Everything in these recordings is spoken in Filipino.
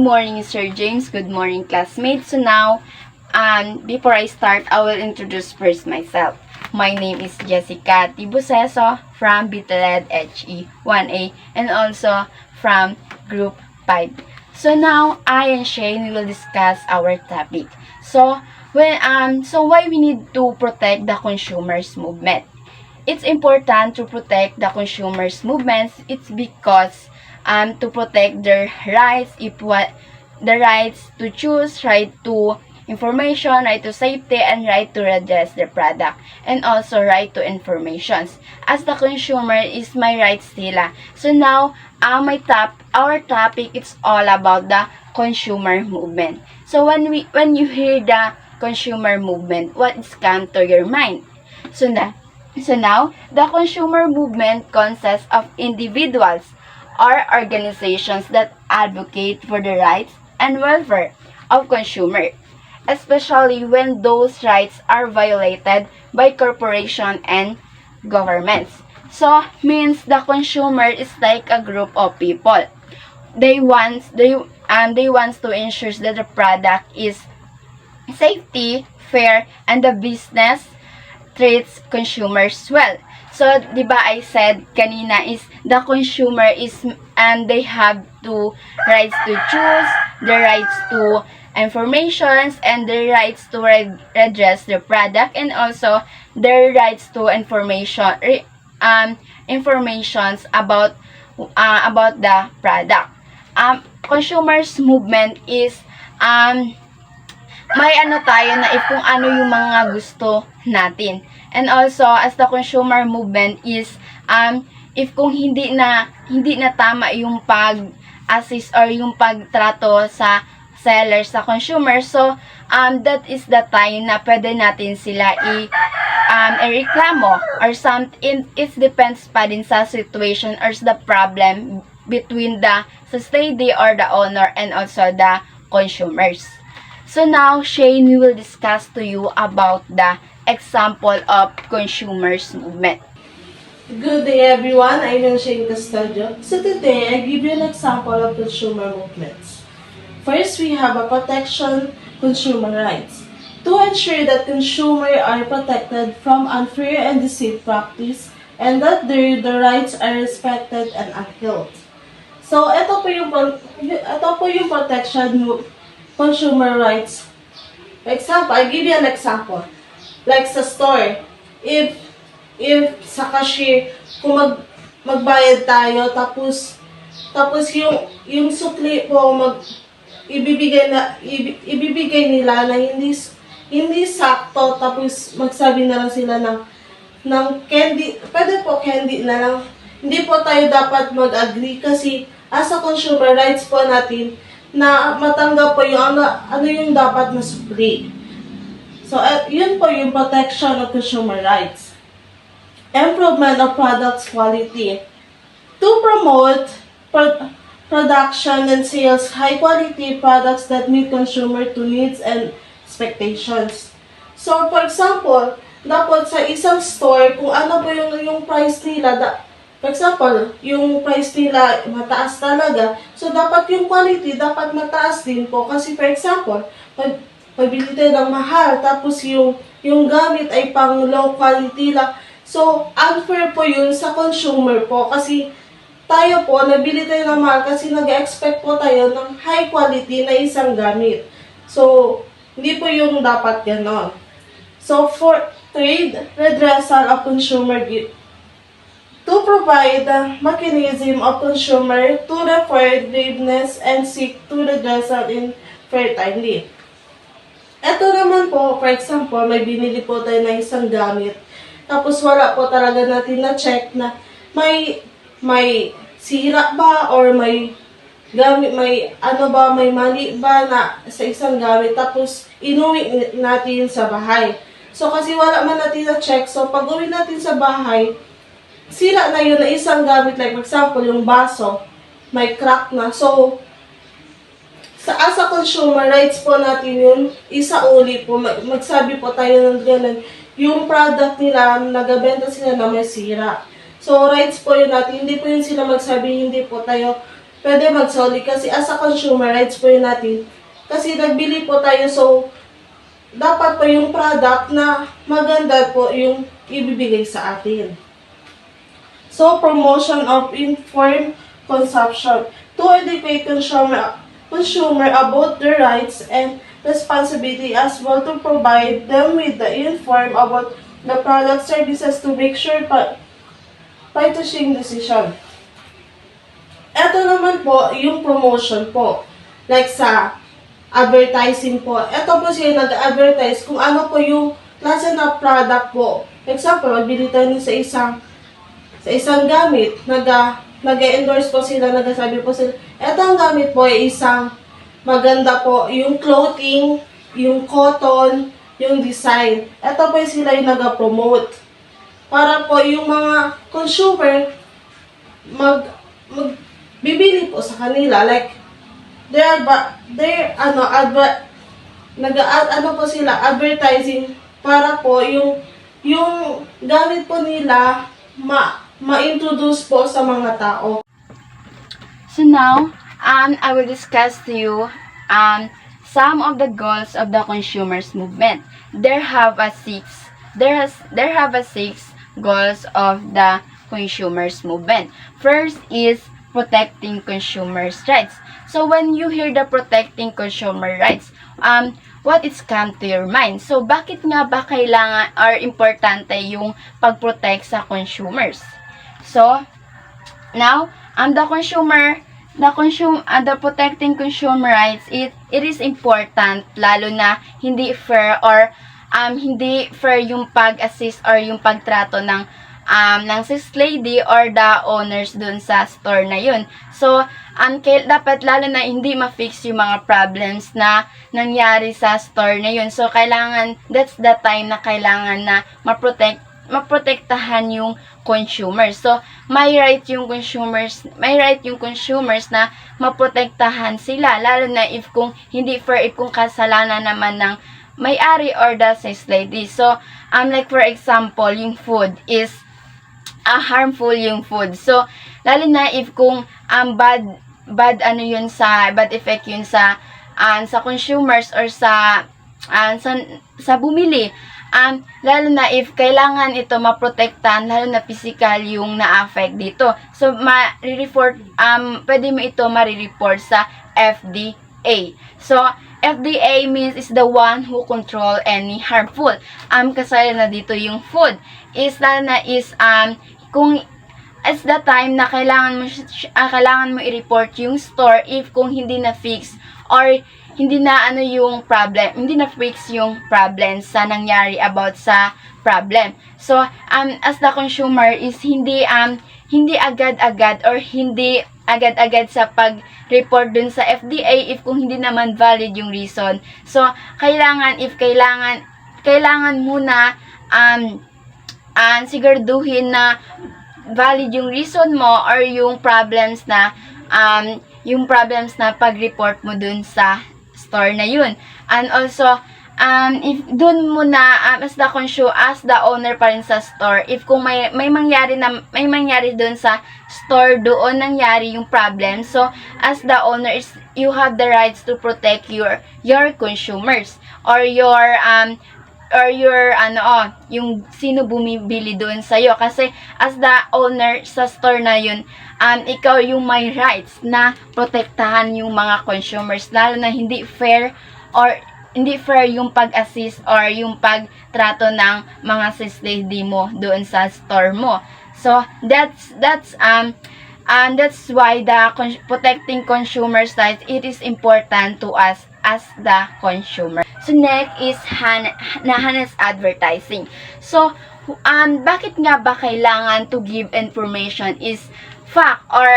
morning, Sir James. Good morning, classmates. So now, before I start, I will introduce first myself. My name is Jessica Tibuseso from Bitaled HE 1A and also from Group 5. So now, I and Shane will discuss our topic. So why we need to protect the consumers movement? It's important to protect the consumers movements. It's because to protect their rights, if what the rights to choose, right to information, right to safety, and right to redress their product, and also right to informations. As the consumer is my rights nila. So now, our topic is all about the consumer movement. So when you hear the consumer movement, what is come to your mind? So now, the consumer movement consists of individuals or organizations that advocate for the rights and welfare of consumers, especially when those rights are violated by corporations and governments. So, means the consumer is like a group of people. They want to ensure that the product is safety, fair, and the business treats consumers well. So, di ba I said kanina is the consumer is and they have to rights to choose, the rights to informations, and the rights to redress the product, and also their rights to informations about the product. Consumers movement is may tayo na if kung ano yung mga gusto natin. And also, as the consumer movement is, if kung hindi na tama yung pag-assist or yung pagtrato sa seller sa consumer, so, that is the time na pwede natin sila i-reklamo or something. It depends pa din sa situation or the problem between the society or the owner and also the consumers. So now, Shane, we will discuss to you about the example of consumers movement. Good day everyone, I am Shane Custodio. So today, I give you an example of consumer movements. First, we have a protection consumer rights. To ensure that consumers are protected from unfair and deceitful practice and that their rights are respected and upheld. So, ito po yung protection consumer rights. For example, I give you an example. Like sa store, if sa cashier, kung magbayad tayo, tapos yung sukli po ibibigay nila na hindi sakto, tapos magsabi na lang sila ng candy, pwede po candy na lang. Hindi po tayo dapat mag-agree kasi as a consumer rights po natin na matanggap po yung ano yung dapat na sukli. So, yun po yung protection of consumer rights. Improvement of products quality. To promote production and sales high-quality products that meet consumer to needs and expectations. So, for example, dapat sa isang store, kung ano po yung price nila, for example, yung price nila mataas talaga, so dapat yung quality dapat mataas din po. Kasi for example, pabili tayo ng mahal, tapos yung gamit ay pang low quality lang. So, unfair po yun sa consumer po. Kasi tayo po, nabili tayo ng mahal kasi nag-expect po tayo ng high quality na isang gamit. So, hindi po yung dapat ganon. So, for trade redressal of consumer to provide a mechanism of consumer to report grievances and seek to redressal in fair timely. Ito naman po, for example, may binili po tayo ng isang gamit, tapos wala po talaga natin na-check na may sira ba or may gamit, may mali ba na sa isang gamit, tapos inuwi natin sa bahay. So, kasi wala man natin na-check, so pag uwi natin sa bahay, sira na yun na isang gamit, like for example, yung baso, may crack na. So, as a consumer rights po natin yun, isauli po, magsabi po tayo ng ganun, yung product nila, nagabenta sila na may sira. So, rights po yun natin, hindi po yun sila magsabi, hindi po tayo pwede magsoli kasi as a consumer rights po yun natin. Kasi nagbili po tayo, so dapat po yung product na maganda po yung ibibigay sa atin. So, promotion of informed consumption to educate consumer about their rights and responsibility, as well to provide them with the informed about the product services to make sure purchasing decision. Ito naman po yung promotion po. Like sa advertising po. Ito po siya nag-advertise kung ano po yung klase na product po. Example, magbili tayo sa isang gamit, nag-endorse po sila, nagsasabi po sila, eto ang gamit po ay isang maganda po, yung clothing, yung cotton, yung design. Eto po sila yung nag-promote. Para po yung mga consumer bibili po sa kanila. Like, advertising para po yung gamit po nila ma-introduce po sa mga tao. So now, I will discuss to you some of the goals of the consumers movement. There have a six goals of the consumers movement. First is protecting consumers' rights. So when you hear the protecting consumer rights, what is come to your mind? So bakit nga ba kailangan or importante yung pag-protect sa consumers? So now, the protecting consumer rights, it is important, lalo na hindi fair or hindi fair yung pag-assist or yung pagtrato ng sis lady or the owners dun sa store na yun. So, dapat lalo na hindi ma-fix yung mga problems na nangyari sa store na yun. So, that's the time na kailangan na maprotektahan yung consumers. So, may right yung consumers na maprotektahan sila, lalo na if kung hindi fair, if kung kasalanan naman ng may-ari or the sis lady. So, like for example, yung food is harmful yung food. So, lalo na if kung bad effect yun sa consumers or sa bumili. Lalo na if kailangan ito maprotektahan, lalo na physical yung na-affect dito. So, pwede mo ito ma-report sa FDA. So, FDA means is the one who control any harmful. Kasaya na dito yung food. Lalo na kung it's the time na kailangan mo i-report yung store if kung hindi na fix or hindi na hindi na fix yung problem sa nangyari about sa problem. So, as the consumer is hindi agad-agad or hindi agad-agad sa pag-report dun sa FDA if kung hindi naman valid yung reason. So, kailangan muna siguraduhin na valid yung reason mo or yung problems na pag-report mo dun sa store na yun. And also, if dun muna as the owner pa rin sa store, if kung may mangyari dun sa store, doon nangyari yung problem. So, as the owner, you have the rights to protect your consumers or yung sino bumibili doon sa'yo. Kasi, as the owner sa store na yun, ikaw yung may rights na protektahan yung mga consumers, lalo na hindi fair yung pag-assist or yung pagtrato ng mga sis lady mo doon sa store mo. So, that's why the protecting consumers' rights, it is important to us as the consumer. So, next is honest advertising. So, bakit nga ba kailangan to give information is fact or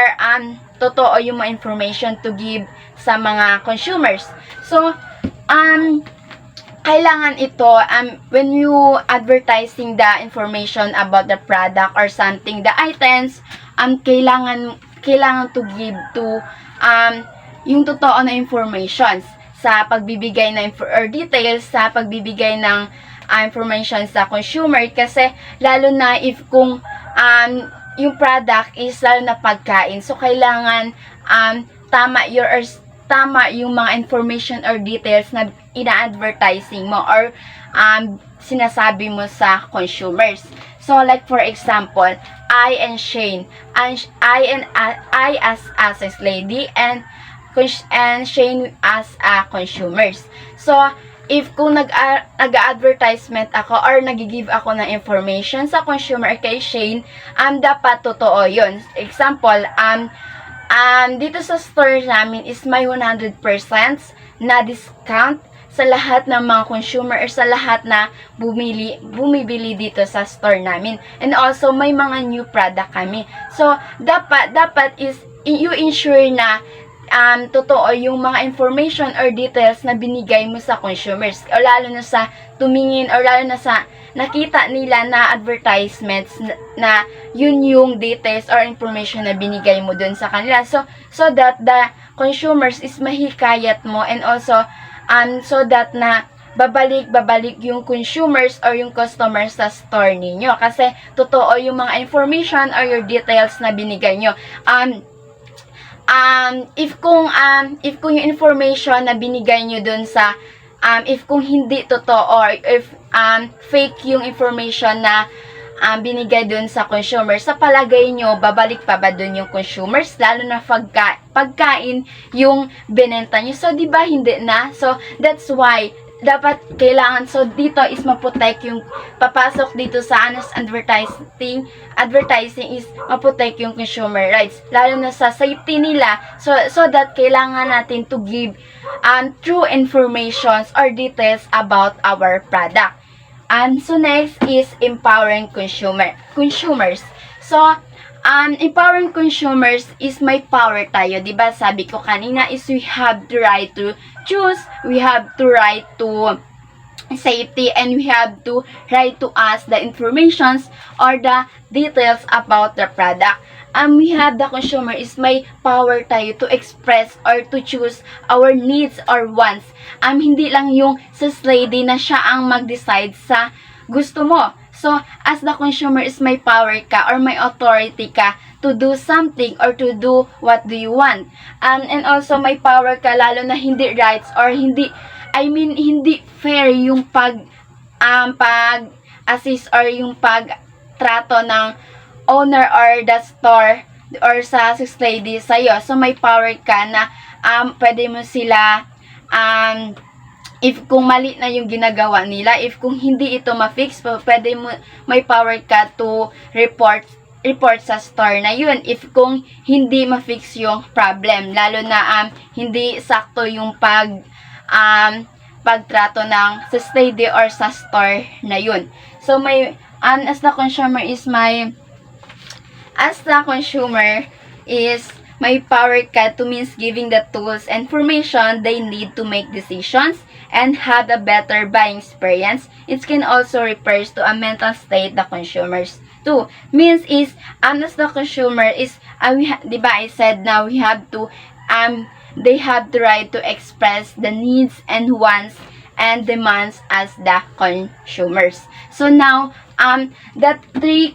totoo yung mga information to give sa mga consumers. So, kailangan ito, when you advertising the information about the product or something, the items, kailangan to give to yung totoo na informations sa pagbibigay ng or details sa pagbibigay ng information sa consumer. Kasi lalo na if kung yung product is lalo na pagkain, so kailangan tama yung mga information or details na ina-advertising mo or sinasabi mo sa consumers. So like for example, I and Shane, I as a lady and Shane as a consumers. So if kung nag-advertisement ako or nag-give ako ng information sa consumer kay Shane, dapat totoo yun. Example, dito sa store namin is may 100% na discount sa lahat ng mga consumer or sa lahat na bumibili dito sa store namin. And also, may mga new product kami. So, dapat is you ensure na totoo yung mga information or details na binigay mo sa consumers. O lalo na sa tumingin or lalo na sa nakita nila na advertisements na yun yung details or information na binigay mo dun sa kanila. So that the consumers is mahikayat mo and also so that na babalik yung consumers or yung customers sa store ninyo. Kasi totoo yung mga information or your details na binigay nyo. If kung yung information na binigay nyo dun sa if kung hindi totoo or if fake yung information na binigay dun sa consumer, sa palagay nyo, babalik pa ba dun yung consumers? Lalo na pagkain yung binenta nyo. So, di ba hindi na? So, that's why dapat kailangan, so dito is maprotect yung papasok dito sa honest advertising is maprotect yung consumer rights, lalo na sa safety nila, so that kailangan natin to give true informations or details about our product. And so next is empowering consumers. So empowering consumers is may power tayo, di ba? Sabi ko kanina is we have the right to choose, we have the right to safety, and we have to right to ask the informations or the details about the product. We have the consumer is may power tayo to express or to choose our needs or wants. Hindi lang yung sis lady na siya ang mag-decide sa gusto mo. So, as the consumer is may power ka or may authority ka to do something or to do what do you want. And also may power ka lalo na hindi rights or hindi fair yung pag-assist or yung pagtrato ng owner or the store or sa sis lady sa'yo. So, may power ka na pwede mo sila if kung mali na yung ginagawa nila, if kung hindi ito ma-fix, pwede mo, may power ka to report sa store na yun. If kung hindi ma-fix yung problem, lalo na hindi sakto yung pagtrato ng sa lady or sa store na yun. So, as the consumer is may power ka to means giving the tools and information they need to make decisions and have a better buying experience. It can also refers to a mental state the consumers too. Means is, as the consumer is, diba I said now we have to, they have the right to express the needs and wants and demands as the consumers. So now, the three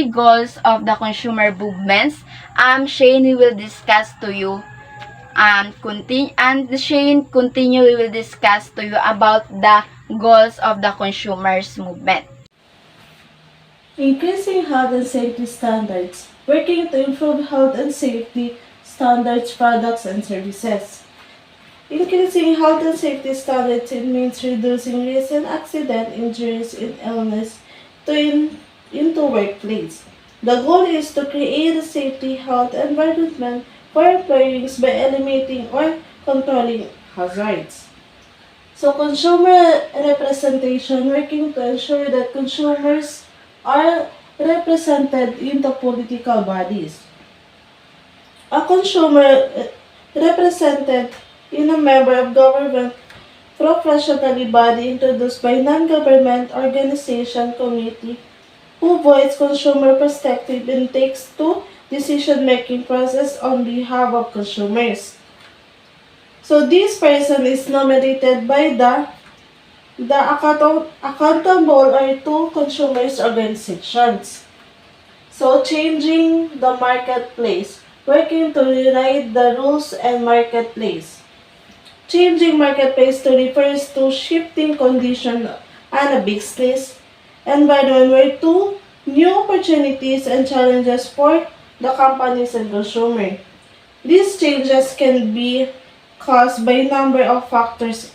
goals of the consumer movements, Shane we will discuss to you Shane we will discuss to you about the goals of the consumers movement. Increasing health and safety standards, working to improve health and safety standards, products, and services. Increasing health and safety standards, it means reducing risk and accident, injuries, and illness into workplace. The goal is to create a safety health environment for employees by eliminating or controlling hazards. So, consumer representation, working to ensure that consumers are represented in the political bodies. A consumer represented in a member of government professionally body introduced by non-government organization committee who voices consumer perspective and takes to decision-making process on behalf of consumers. So this person is nominated by the accountable or two consumers organizations. So changing the marketplace, working to rewrite the rules and marketplace. Changing marketplace to refers to shifting condition on a business environment where two new opportunities and challenges for the companies and consumer. These changes can be caused by a number of factors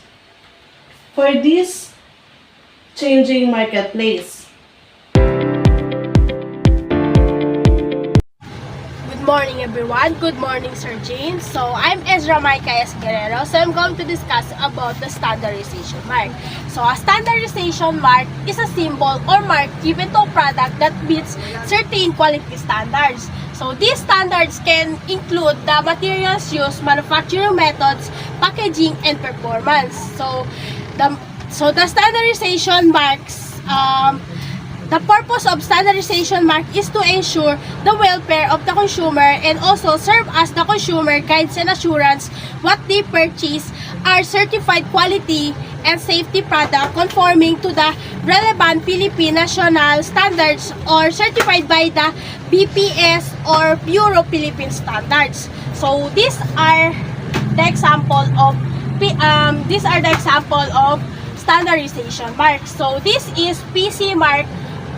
for this changing marketplace. Good morning, everyone. Good morning, Sir James. So, I'm Ezra Micah S. Guerrero. So, I'm going to discuss about the standardization mark. So, a standardization mark is a symbol or mark given to a product that meets certain quality standards. So, these standards can include the materials used, manufacturing methods, packaging, and performance. So, the standardization marks the purpose of standardization mark is to ensure the welfare of the consumer and also serve as the consumer guides and assurance what they purchase are certified quality and safety product conforming to the relevant Philippine national standards or certified by the BPS or Bureau Philippine Standards. So these are the example of standardization marks. So this is PC mark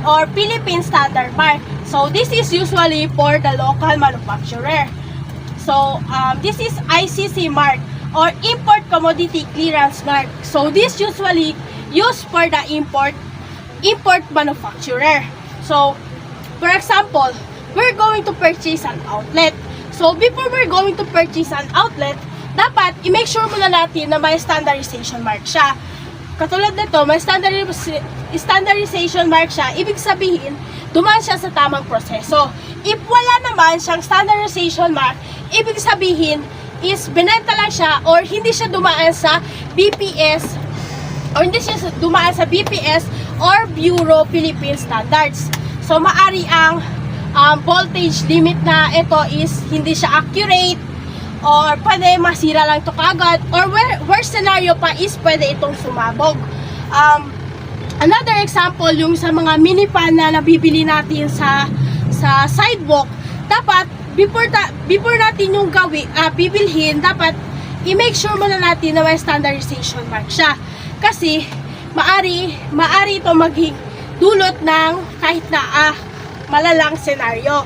or Philippine Standard Mark. So this is usually for the local manufacturer. So this is ICC mark or Import Commodity Clearance Mark. So this usually used for the import manufacturer. So for example, we're going to purchase an outlet. So before we're going to purchase an outlet, dapat i-make sure muna natin na may standardization mark siya. Katulad nito, may standardization mark siya, ibig sabihin, dumaan siya sa tamang proseso. If wala naman siyang standardization mark, ibig sabihin is binenta lang siya or hindi siya dumaan sa BPS or Bureau Philippine Standards. So, maari ang voltage limit na ito is hindi siya accurate, or pwede masira lang ito kagad, or worst scenario pa is pwede itong sumabog. Another example, yung sa mga mini fan na nabibili natin sa sidewalk, dapat before natin yung bibilhin, dapat i-make sure muna natin na may standardization mark siya. Kasi maari ito maging dulot ng kahit na malalang scenario.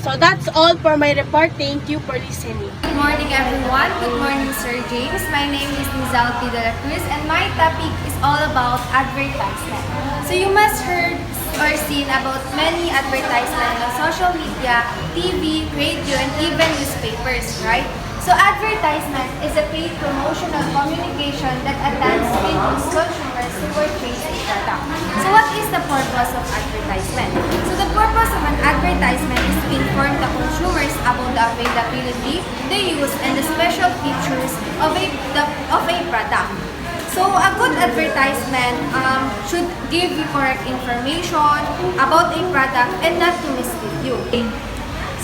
So that's all for my report. Thank you for listening. Good morning, everyone. Good morning, Sir James. My name is Nizal P. De La Cruz, and my topic is all about advertisement. So you must heard or seen about many advertisements on social media, TV, radio, and even newspapers, right? So advertisement is a paid promotional communication that attempts to induce consumers to purchase a product. So what is the purpose of advertisement? So the purpose of an advertisement is to inform the consumers about the availability, the use, and the special features of a product. So a good advertisement should give you correct information about a product and not to mislead you.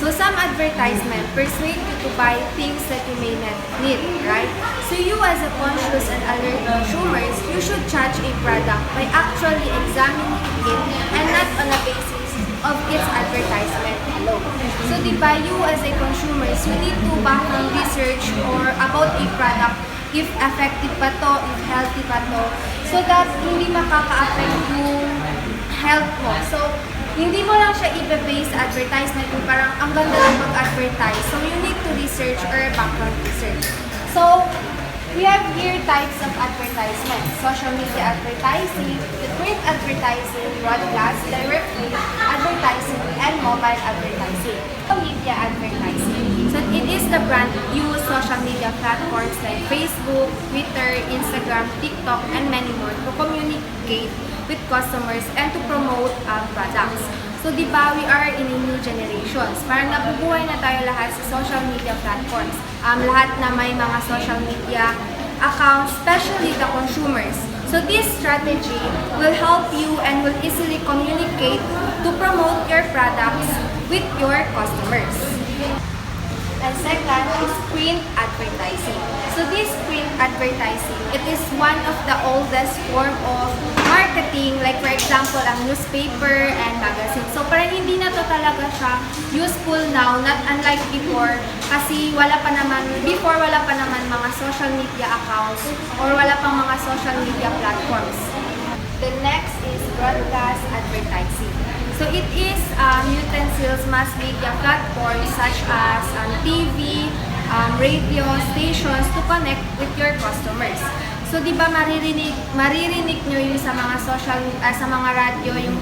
So some advertisement persuade you to buy things that you may not need, right? So you as a conscious and alert consumers, you should judge a product by actually examining it and not on a basis of its advertisement alone. So diba, you as a consumers, you need to background research or about a product, if effective pa to, if healthy pa to, so that hindi makaka-affect yung health mo. So hindi mo lang siya i-base sa advertisement kung parang ang ganda lang mag-advertise. So, you need to research or background research. So, we have here types of advertisement. Social media advertising, the print advertising, broadcast, direct mail advertising, and mobile advertising. Media advertising. So, it is the brand use social media platforms like Facebook, Twitter, Instagram, TikTok, and many more to communicate with customers and to promote products. So, di ba, we are in a new generations. Parang nabubuhay na tayo lahat sa social media platforms. Lahat na may mga social media accounts, especially the consumers. So, this strategy will help you and will easily communicate to promote your products with your customers. And second is print advertising. So, this print advertising. It is one of the oldest form of marketing, like for example, ang newspaper and magazine. So parang hindi na to talaga siya useful now, not unlike before, kasi wala pa naman mga social media accounts or wala pang mga social media platforms. The next is broadcast advertising. So it is utensils mass media platforms such as TV, radio stations to connect with your customers. So di ba maririnig nyo yung sa mga sa mga radio yung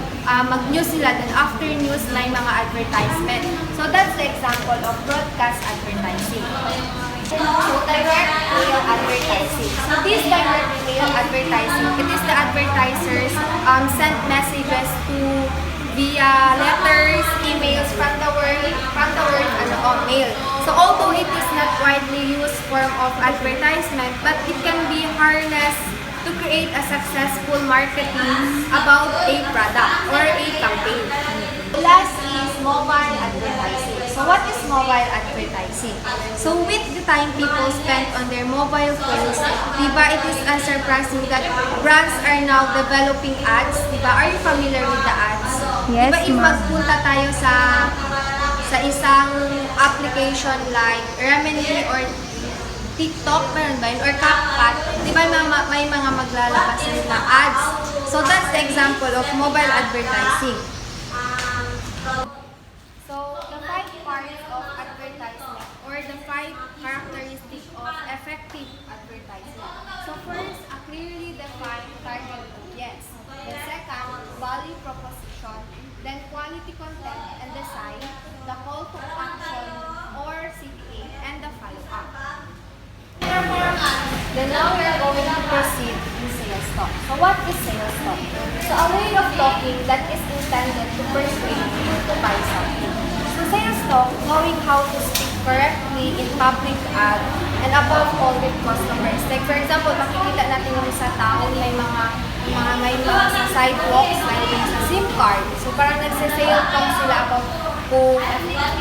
mag-news sila, then after news may mga advertisement. So that's the example of broadcast advertising. So direct mail advertising. So this direct mail advertising, it is the advertisers send messages to via letters, emails from the word mail. So although it is not widely used form of advertisement, but it can be harnessed to create a successful marketing about a product or a campaign. Last is mobile advertising. So what is mobile advertising? So with the time people spend on their mobile phones, diba, it is unsurprising that brands are now developing ads. Diba, are you familiar with the ads? Yes, Diba, if ma'am. magpunta tayo sa isang application like Remini or TikTok, meron ba yun? Or CapCut, di ba may mga maglalabas na ads? So that's the example of mobile advertising. So the 5 parts of advertisement or the 5 characteristics of effective advertisement. So first, a clearly defined target audience. The second, value proposition. Then quality content and design, the call to action or CTA, and the follow-up. Then now we are going to proceed in sales talk. So what is sales talk? So a way of talking that is intended to persuade you to buy something. So sales talk, knowing how to speak correctly in public ad and above all with customers. Like for example, makikita natin yung sa town, may mga sa sidewalks, like sa SIM card. So parang nagsa-sale talk sila about kung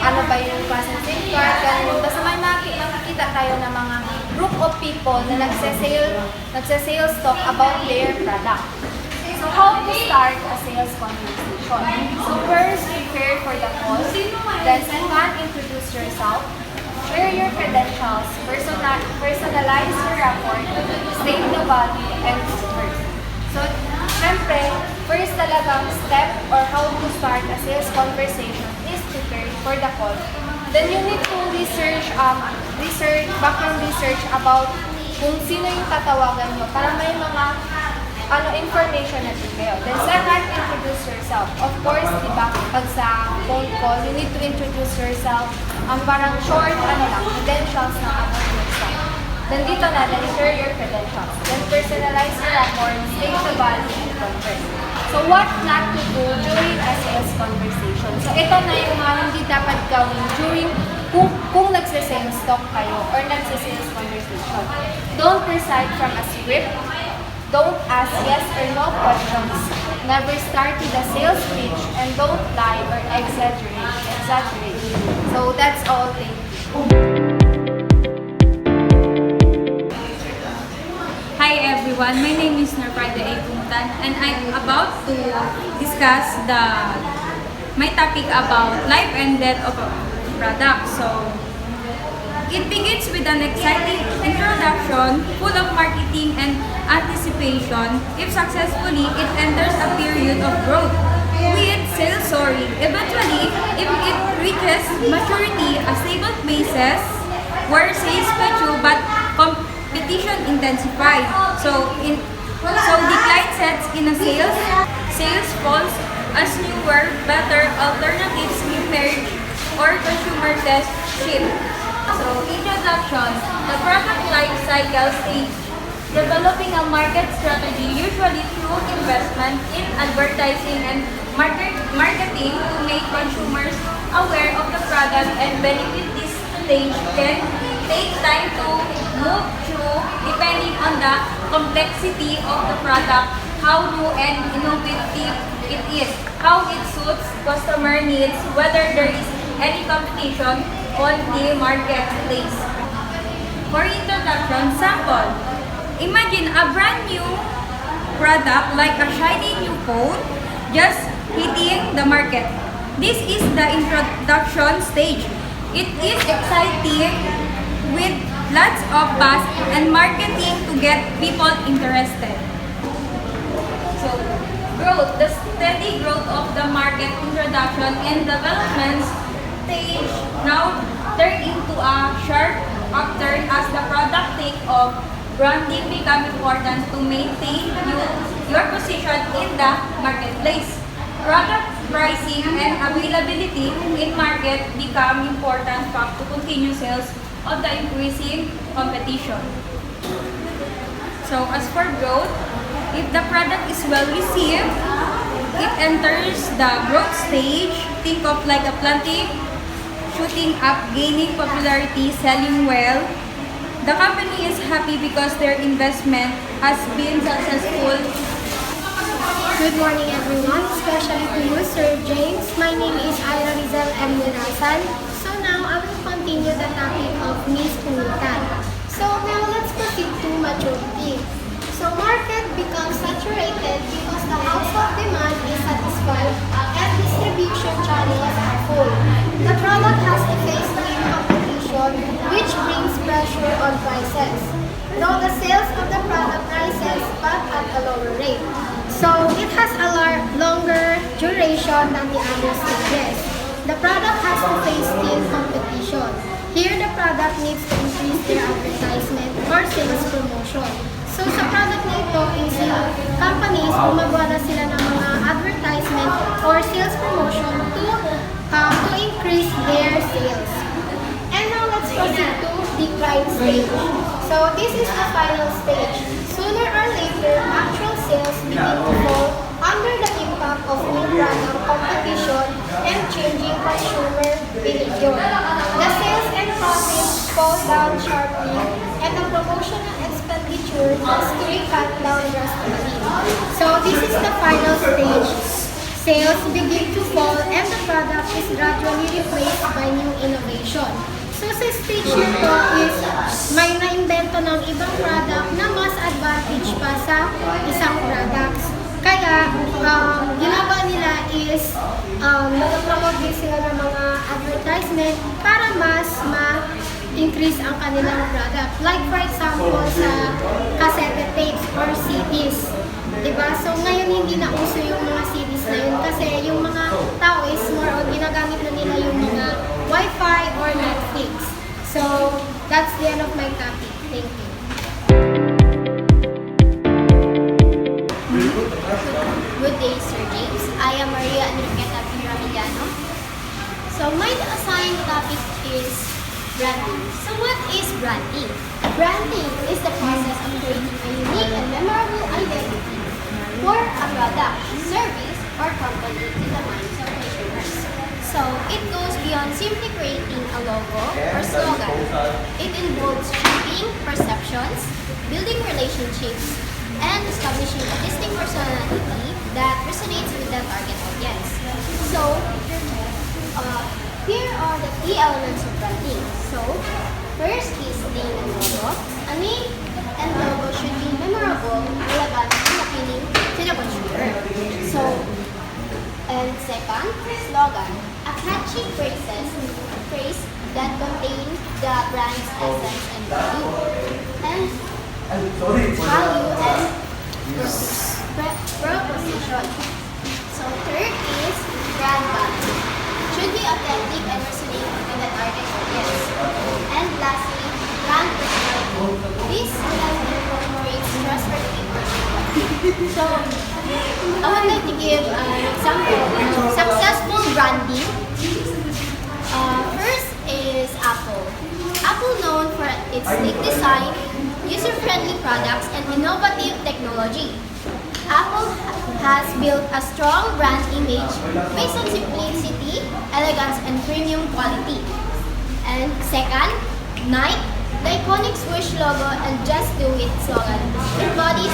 ano ba yung klaseng SIM card, ganun. Tapos may makikita tayo ng mga group of people na nagsa-sales talk about their product. So how to start a sales conversation? So first, prepare for the call. Then second, introduce yourself. Share your credentials. Personalize your report. State the value and worth. So, syempre, first talagang step or how to start a sales conversation is prepare for the call. Then you need to background research about kung sino yung tatawagan mo para may mga information na kayo. Then second, introduce yourself. Of course, diba, pag sa phone call, you need to introduce yourself. Parang short, credentials na about yourself. Then dito na, then share your credentials. Then personalize your report, state the value, and convert. So what not to do during a sales conversation? So ito na yung mga hindi dapat gawin during kung nagsa-sales talk kayo or nagsa-sales conversation. Don't recite from a script. Don't ask yes or no questions. Never start with a sales pitch, and don't lie or exaggerate. So that's all. Thank you. Hi everyone, my name is Narprida A. Puntan and I'm about to discuss my topic about life and death of a product. So, it begins with an exciting introduction full of marketing and anticipation. If successfully, it enters a period of growth with sales soaring. Eventually, if it reaches maturity, a stable basis where sales plateau but competition intensifies. So decline sets in a sales falls as newer, better alternatives emerge or consumer test shift. So introduction, the product life cycle stage, developing a market strategy usually through investment in advertising and marketing to make consumers aware of the product and benefit. This stage can take time to move through depending on the complexity of the product, how new and innovative it is, how it suits customer needs, whether there is any competition on the marketplace. For introduction, sample. Imagine a brand new product like a shiny new phone just hitting the market. This is the introduction stage. It is exciting with lots of buzz and marketing to get people interested. So, growth, the steady growth of the market introduction and development stage now turn into a sharp upturn as the product take off. Branding become important to maintain your position in the marketplace. Product pricing and availability in market become important factor to continue sales of the increasing competition. So as for growth, if the product is well received, it enters the growth stage. Think of like a planting, shooting up, gaining popularity, selling well. The company is happy because their investment has been successful. Good morning everyone, especially to you, Sir James. My name is Ira Rizal M. Nirasan. So now I will continue the topic of Miss Pulutan. So now let's proceed to maturity. So market becomes saturated because the household demand is satisfied and distribution channels are full. The product has to face new competition, which brings pressure on prices. Though the sales of the product rises but at a lower rate. So it has a longer duration than the other stages. The product has to face still competition. Here the product needs to increase their advertisement or sales promotion. So sa product na ito is yung companies gumagawa na sila ng mga advertisement or sales promotion to increase their sales. And now let's proceed to decline stage. So this is the final stage. Sooner or later, actual sales begin to fall under the impact of new product competition and changing consumer behavior. The sales and profits fall down sharply and the promotional expenditure has to be cut down drastically. So this is the final stage. Sales begin to fall and the product is gradually replaced by new innovation. So sa stage na to is may na-invento ng ibang product na mas advantage pa sa isang products. Kaya, ginagawa nila is nag-promote din sila ng mga advertisement para mas ma-increase ang kanilang product. Like for example, sa cassette tapes or CDs. Diba? So ngayon hindi na uso yung mga CDs na yun kasi yung mga tao is more on ginagamit na nila yung mga Wi-Fi or Netflix. So that's the end of my topic. Thank you. Good day, Sir James. I am Maria Enriqueta Piramiliano. So my assigned topic is branding. So what is branding? Branding is the process of creating a unique and memorable identity for a product, service, or company in the minds of consumers. So it goes beyond simply creating a logo or slogan. It involves shaping perceptions, building relationships, and establishing a distinct personality that resonates with the target audience. So, here are the key elements of branding. So, first is name and logo. A name and logo should be memorable, relevant, and appealing to the consumer. So, and second, slogan. A catchy phrase that contains the brand's essence and value. And value and proposition. So third is brand value. Should be authentic and resonate with the target audience. And lastly, brand personality. This incorporates trustworthy personality. So I would like to give an example of successful branding. First is Apple. Apple known for its sleek design, user-friendly products, and innovative technology. Apple has built a strong brand image based on simplicity, elegance, and premium quality. And second, Nike. The iconic swoosh logo and "Just Do It" slogan embody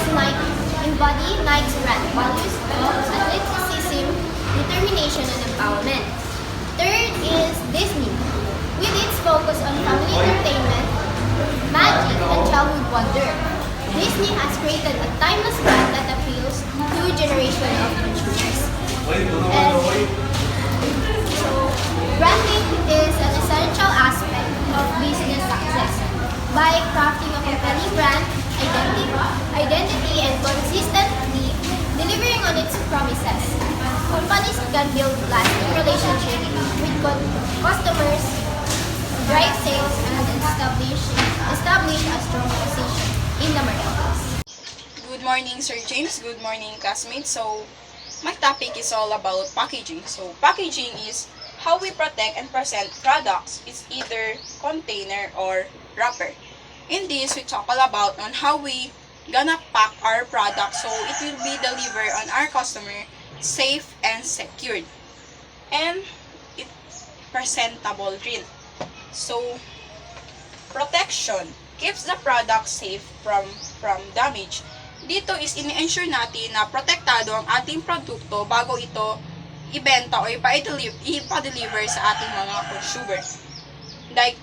Nike's brand values of athleticism, determination, and empowerment. Third is Disney. With its focus on family entertainment, magic, and childhood wonder. This Disney has created a timeless brand that appeals to a generation of consumers. And so, branding is an essential aspect of business success. By crafting a compelling brand identity and consistently delivering on its promises, companies can build lasting relationships with customers, drive sales, and establish a strong position in the marketplace. Good morning, Sir James. Good morning, classmates. So, my topic is all about packaging. So, packaging is how we protect and present products. It's either container or wrapper. In this, we talk all about on how we gonna pack our product so it will be delivered on our customer safe and secured. And it presentable rin. So, protection keeps the product safe from damage. Dito is ini-ensure natin na protektado ang ating produkto bago ito ibenta o ipa-deliver sa ating mga consumer. Like,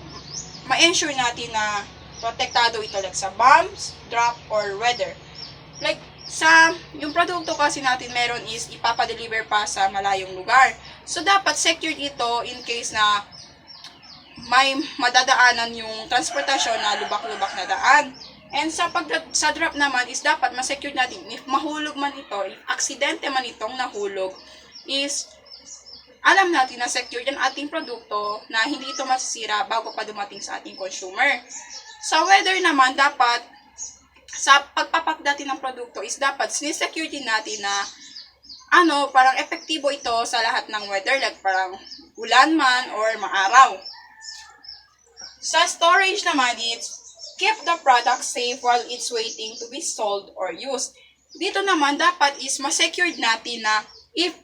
ma-ensure natin na protektado ito like sa bombs, drop, or weather. Like, yung produkto kasi natin meron is ipapa-deliver pa sa malayong lugar. So, dapat secured ito in case na may madadaanan yung transportasyon na lubak-lubak na daan. And sa drop naman is dapat ma-secure natin if mahulog man ito, if aksidente man itong nahulog, is alam natin na secure yung ating produkto na hindi ito masisira bago pa dumating sa ating consumer. Sa weather naman, dapat sa pagpapak natin ng produkto is dapat sinisecure din natin na parang epektibo ito sa lahat ng weather, like parang ulan man or maaraw. Sa storage naman, it's keep the product safe while it's waiting to be sold or used. Dito naman, dapat is ma-secured natin na if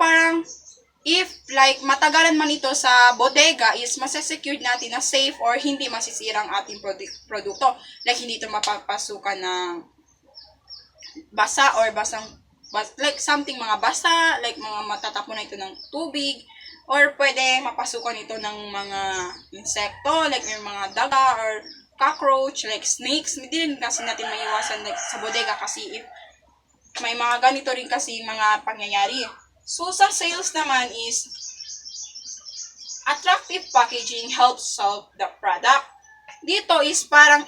like matagalan man ito sa bodega is masasecure natin na safe or hindi masisira ang ating produkto. Like hindi ito mapapasukan ng basa or like something mga basa, like mga matatapunan ito ng tubig, or pwede mapasukan ito ng mga insekto, like yung mga daga or cockroach, like snakes. Hindi rin kasi natin maiwasan like sa bodega kasi if may mga ganito rin kasi mga pangyayari. So, sa sales naman is, attractive packaging helps sell the product. Dito is parang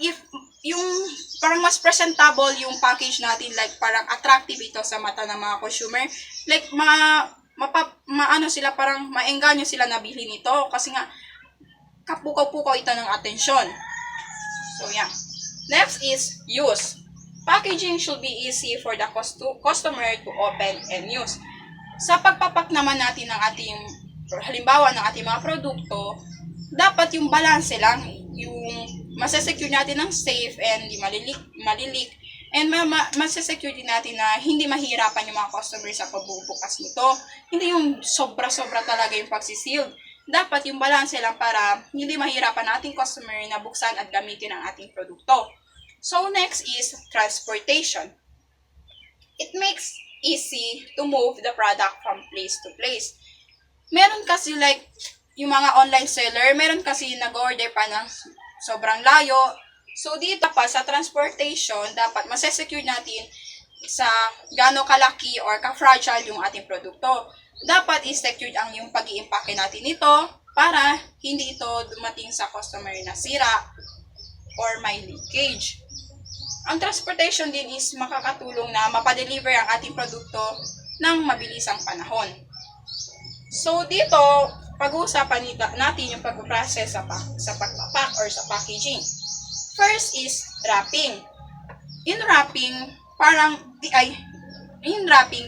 parang mas presentable yung package natin, like parang attractive ito sa mata ng mga consumer. Like, sila, parang maengganyo sila na bilhin nito kasi nga, kapukaw-pukaw ito ng atensyon. So, yeah. Next is use. Packaging should be easy for the customer to open and use. Sa pagpapak naman natin ng ating, halimbawa ng ating mga produkto, dapat yung balance lang, yung masasecure natin ng safe and hindi malilik, and masasecure din natin na hindi mahirapan yung mga customer sa pagbubukas nito. Hindi yung sobra-sobra talaga yung pagsisealed. Dapat yung balance lang para hindi mahirapan nating customer na buksan at gamitin ang ating produkto. So next is transportation. It makes easy to move the product from place to place. Meron kasi like, yung mga online seller, meron kasi nag-order pa ng sobrang layo. So, dito pa sa transportation, dapat masesecure natin sa gaano kalaki or ka-fragile yung ating produkto. Dapat is-secured ang yung pag-i-impake natin ito para hindi ito dumating sa customer na sira or may leakage. Ang transportation din is makakatulong na mapadeliver ang ating produkto ng mabilisang panahon. So, dito, pag-uusapan natin yung pag-process sa pagpapak or sa packaging. First is wrapping. In wrapping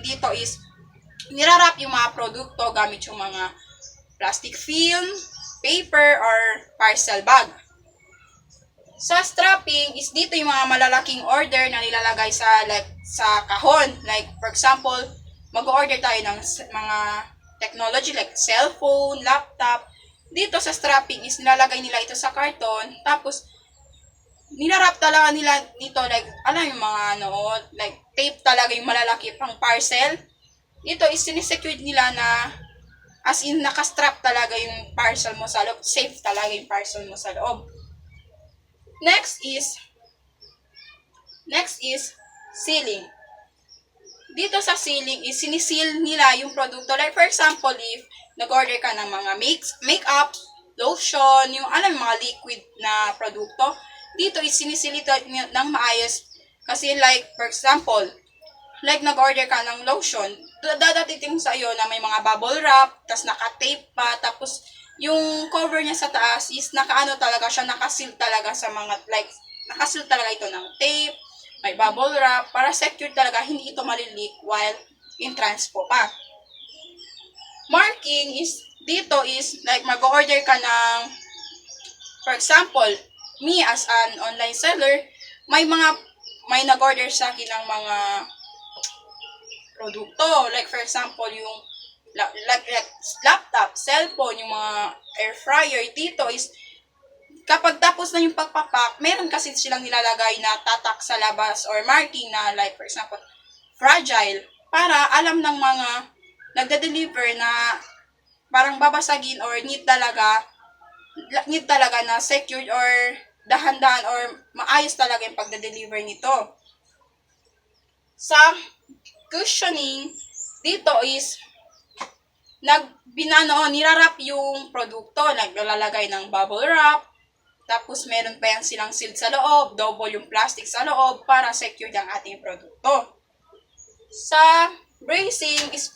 dito is nirarap yung mga produkto gamit yung mga plastic film, paper, or parcel bag. Sa strapping is dito yung mga malalaking order na nilalagay sa kahon. Like for example, mag-order tayo ng mga technology like cellphone, laptop. Dito sa strapping is nilalagay nila ito sa karton, tapos nilarap talaga nila dito like yung mga like tape talaga yung malalaki pang parcel. Dito is sinisecure nila na as in nakastrap talaga yung parcel mo sa loob, safe talaga yung parcel mo sa loob. Next is sealing. Dito sa sealing is siniseal nila yung produkto. Like for example, if nag-order ka ng mga makeup, lotion, yung mga liquid na produkto, dito is siniseal ito ng maayos. Kasi like for example, like nag-order ka ng lotion, dadating sa iyo na may mga bubble wrap, tas naka-tape pa, tapos yung cover niya sa taas is nakaano talaga siya, nakaseal talaga sa mga like nakaseal talaga ito ng tape, may bubble wrap, para secure talaga, hindi ito malileak while in transpo pa. Marking is, dito is, like mag-order ka ng, for example, me as an online seller, may nag-order sa akin ng mga produkto. Like for example, yung laptop, cellphone, yung mga air fryer, dito is, kapag tapos na yung pagpapak, meron kasi silang nilalagay na tatak sa labas or marking na like for example, fragile, para alam ng mga nagde-deliver na parang babasagin or need talaga na secured or dahan-dahan or maayos talaga yung pagde-deliver nito. Sa cushioning, dito is nirarap yung produkto, naglalagay ng bubble wrap, tapos meron pa yan silang sealed sa loob, double yung plastic sa loob para secure ang ating produkto. Sa bracing is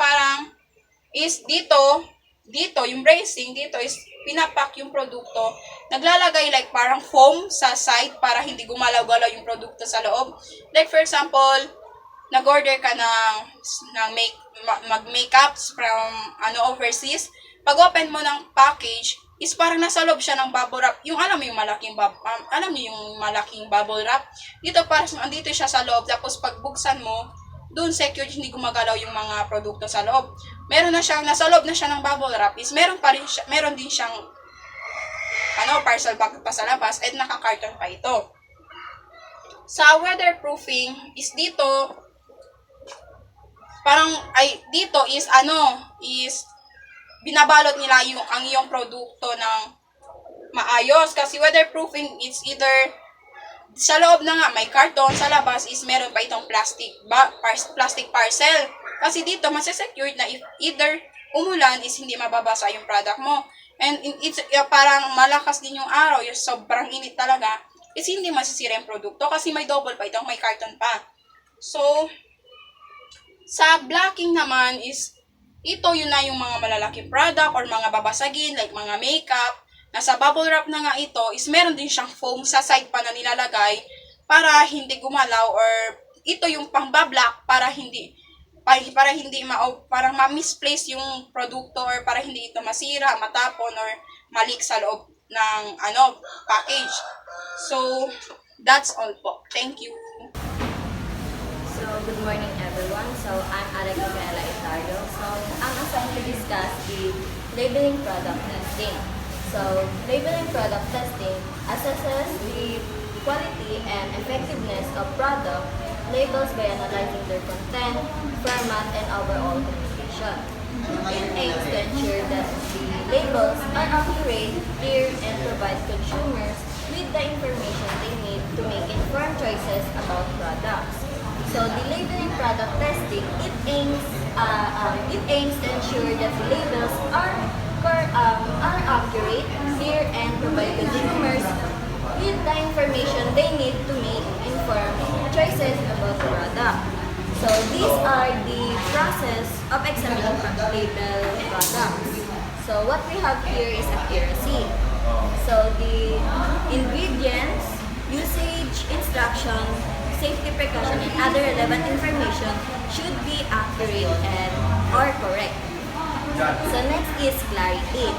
dito yung bracing, dito is pinapak yung produkto, naglalagay like parang foam sa side para hindi gumalaw-galaw yung produkto sa loob. Like for example, nag-order ka ng mag-makeups from overseas, pag open mo ng package, is parang nasa loob siya ng bubble wrap. Yung yung malaking bubble wrap. Dito parang andito siya sa loob, tapos pag buksan mo, doon secured, hindi gumagalaw yung mga produkto sa loob. Meron na siyang nasa loob na siya ng bubble wrap, is meron din siyang parcel bag pa sa labas at naka-carton pa ito. Sa weatherproofing is dito is binabalot nila ang iyong produkto ng maayos, kasi weatherproofing is either sa loob na nga may karton, sa labas is meron pa itong plastic parcel, kasi dito masesecure na if either umulan is hindi mababasa yung product mo, and it's parang malakas din yung araw, yung sobrang init talaga, is hindi masisira yung produkto kasi may double pa itong may karton pa. So sa blocking naman is ito yun na yung mga malalaking product or mga babasagin like mga makeup. Nasa bubble wrap na nga ito is meron din siyang foam sa side pa na nilalagay para hindi gumalaw, or ito yung pang-block para parang ma-misplace yung produkto, or para hindi ito masira, matapon, or malik sa loob ng package. So that's all po. Thank you. So, good morning everyone. So, I'm Alex Mela Itario. So, ang assigned to discuss is labeling product testing. So, labeling product testing assesses the quality and effectiveness of product labels by analyzing their content, format, and overall communication. It aims to ensure that the labels are accurate, clear, and provide consumers with the information they need to make informed choices about products. So the labeling product testing, it aims to ensure that the labels are accurate, clear, and provide consumers with the information they need to make informed choices about the product. So these are the process of examining label products. So what we have here is accuracy. So the ingredients, usage instruction, safety precaution, and other relevant information should be accurate or correct. So next is clarity.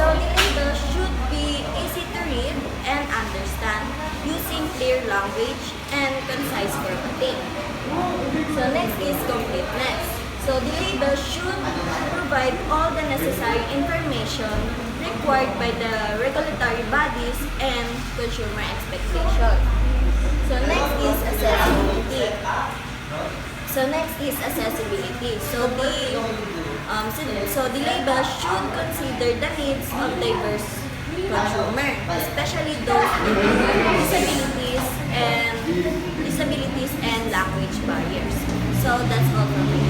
So the label should be easy to read and understand using clear language and concise formatting. So next is completeness. So the label should provide all the necessary information required by the regulatory bodies and consumer expectation. So next is accessibility. So the label should consider the needs of diverse consumer, especially those with disabilities and language barriers. So that's all from me.